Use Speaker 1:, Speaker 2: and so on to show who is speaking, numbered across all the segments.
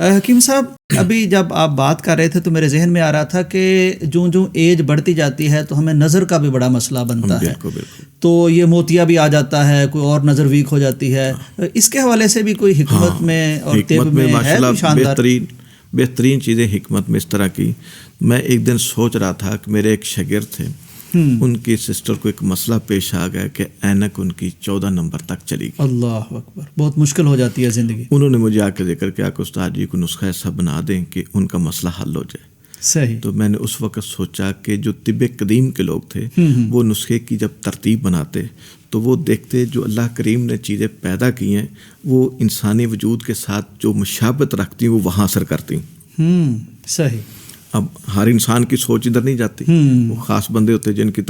Speaker 1: حکیم صاحب ابھی جب آپ بات کر رہے تھے تو میرے ذہن میں آ رہا تھا کہ جو ایج بڑھتی جاتی ہے تو ہمیں نظر کا بھی بڑا مسئلہ بنتا ہے.
Speaker 2: بالکل.
Speaker 1: تو یہ موتیا بھی آ جاتا ہے, کوئی اور نظر ویک ہو جاتی ہے. اس کے حوالے سے بھی کوئی حکمت میں اور طب میں ہے کوئی شاندار
Speaker 2: بہترین چیزیں حکمت میں اس طرح کی. میں ایک دن سوچ رہا تھا کہ میرے ایک شاگرد تھے, ان کی سسٹر کو ایک مسئلہ پیش آ گیا کہ اینک ان کی 14 نمبر تک چلی گئی.
Speaker 1: اللہ اکبر, بہت مشکل ہو جاتی ہے زندگی.
Speaker 2: انہوں نے مجھے آ کے ذکر کیا کہ استاد جی کو نسخہ ایسا بنا دیں کہ ان کا مسئلہ حل ہو جائے.
Speaker 1: صحیح.
Speaker 2: تو میں نے اس وقت سوچا کہ جو طب قدیم کے لوگ تھے وہ نسخے کی جب ترتیب بناتے تو وہ دیکھتے جو اللہ کریم نے چیزیں پیدا کی ہیں وہ انسانی وجود کے ساتھ جو مشابہت رکھتی ہیں وہ وہاں اثر کرتی ہیں.
Speaker 1: صحیح.
Speaker 2: اب ہر انسان کی سوچ ادھر نہیں جاتی, وہ خاص بندے ہوتے جن کی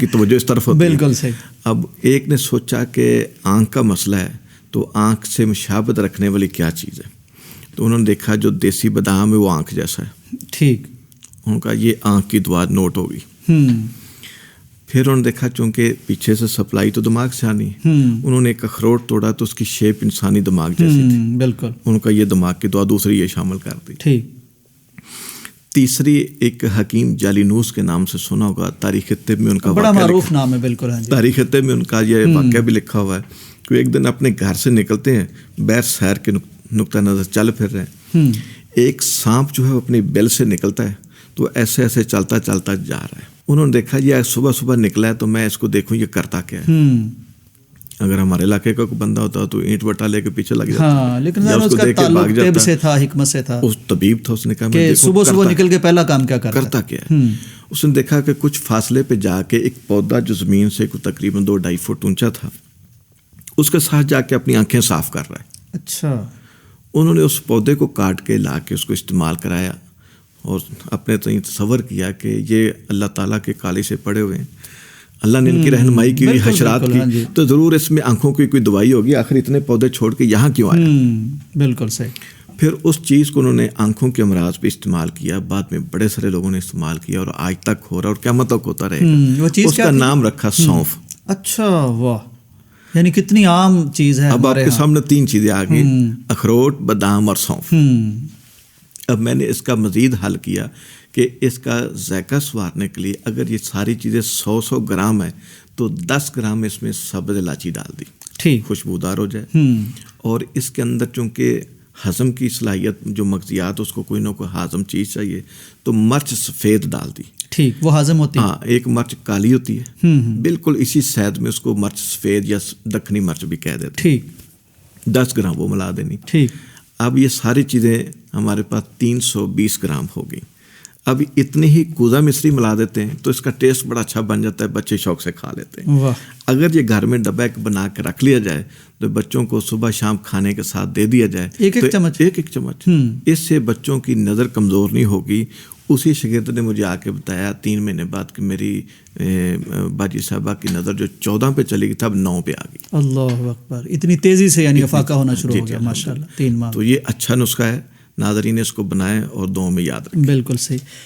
Speaker 2: توجہ اس طرف ہوتی ہے.
Speaker 1: بالکل صحیح.
Speaker 2: اب ایک نے سوچا کہ آنکھ کا مسئلہ ہے تو آنکھ سے مشابہت رکھنے والی کیا چیز ہے, تو انہوں نے دیکھا جو دیسی بادام ہے وہ آنکھ جیسا ہے.
Speaker 1: ٹھیک.
Speaker 2: ان کا یہ آنکھ کی دعا نوٹ ہوگی. پھر انہوں نے دیکھا چونکہ پیچھے سے سپلائی تو دماغ سے آنی ہے, انہوں نے ایک اخروٹ توڑا تو اس کی شیپ انسانی دماغ جیسی تھی.
Speaker 1: بالکل.
Speaker 2: ان کا یہ دماغ کی دعا دوسری یہ شامل کر دی.
Speaker 1: ٹھیک.
Speaker 2: تیسری ایک حکیم جالینوس کے نام سے سنا ہوگا, تاریخ طب میں ان کا
Speaker 1: بڑا معروف نام ہے. بالکل.
Speaker 2: تاریخ طب میں ان کا یہ واقعہ بھی لکھا ہوا ہے کہ ایک دن اپنے گھر سے نکلتے ہیں, بیر سیر کے نقطہ نظر چل پھر رہے ہیں, ایک سانپ جو ہے اپنی بل سے نکلتا ہے تو ایسے ایسے چلتا چلتا جا رہا ہے. انہوں نے دیکھا یہ صبح صبح نکلا ہے تو میں اس کو دیکھوں یہ کرتا کیا ہے. اگر ہمارے علاقے کا کوئی بندہ ہوتا تو اینٹ وٹا لے کے پیچھے لگ جاتا,
Speaker 1: لیکن اس کا تعلق طب سے تھا, حکمت سے تھا.
Speaker 2: اس طبیب تھا, اس نے کہا
Speaker 1: کہ صبح صبح نکل کے پہلا کام کیا
Speaker 2: کرتا کیا ہے. اس نے دیکھا کہ کچھ فاصلے پہ جا کے ایک پودا جو زمین سے تقریباً 2-2.5 فٹ اونچا تھا اس کے ساتھ جا کے اپنی آنکھیں صاف کر رہا ہے.
Speaker 1: اچھا.
Speaker 2: انہوں نے اس پودے کو کاٹ کے لا کے اس کو استعمال کرایا اور اپنے تئیں تصور کیا کہ یہ اللہ تعالیٰ کے کالی سے پڑے ہوئے ہیں, اللہ نے ان کی رہنمائی کی ہوئی حشرات کی, تو ضرور اس میں آنکھوں کی کوئی دوائی ہوگی, آخر اتنے پودے چھوڑ کے یہاں کیوں آیا.
Speaker 1: بالکل صحیح.
Speaker 2: پھر اس چیز کو انہوں نے آنکھوں کے امراض پہ استعمال کیا, بعد میں بڑے سارے لوگوں نے استعمال کیا اور آج تک ہو رہا اور قیامت تک ہوتا رہے گا. اس کا نام رکھا سونف.
Speaker 1: اچھا. واہ, یعنی کتنی عام چیز ہے.
Speaker 2: اب آپ کے سامنے 3 چیزیں آ گئی, اخروٹ, بادام اور سونف. اب میں نے اس کا مزید حل کیا کہ اس کا ذائقہ سنوارنے کے لیے اگر یہ ساری چیزیں 100 گرام ہے تو 10 گرام اس میں سبز الائچی ڈال دی, ٹھیک, خوشبودار ہو جائے. اور اس کے اندر چونکہ ہضم کی صلاحیت جو مغزیات اس کو کوئی نہ کوئی ہاضم چیز چاہیے تو مرچ سفید ڈال دی.
Speaker 1: ٹھیک, وہ ہضم ہوتی ہے.
Speaker 2: ہاں, ایک مرچ کالی ہوتی ہے, بالکل اسی صید میں اس کو مرچ سفید یا دکنی مرچ بھی کہہ دیتے.
Speaker 1: ٹھیک.
Speaker 2: 10 گرام وہ ملا دینی.
Speaker 1: ٹھیک.
Speaker 2: اب یہ ساری چیزیں ہمارے پاس 320 گرام ہو گئی. اب اتنی ہی کوزہ مصری ملا دیتے ہیں تو اس کا ٹیسٹ بڑا اچھا بن جاتا ہے, بچے شوق سے کھا لیتے ہیں. اگر یہ گھر میں ڈبہ بنا کے رکھ لیا جائے تو بچوں کو صبح شام کھانے کے ساتھ دے دیا جائے, ایک چمچ, اس سے بچوں کی نظر کمزور نہیں ہوگی. اسی شاگرد نے مجھے آ کے بتایا 3 مہینے بعد کہ میری باجی صاحبہ کی نظر جو 14 پہ چلی گئی تھا اب 9 پہ آ گئی. اللہ
Speaker 1: اکبر, اتنی تیزی سے یعنی افاقہ ہونا شروع ہو گیا. ماشاء اللہ, 3 ماہ.
Speaker 2: تو یہ اچھا نسخہ ہے, ناظرین اس کو بنائیں اور دعاؤں میں یاد رکھیں.
Speaker 1: بالکل صحیح.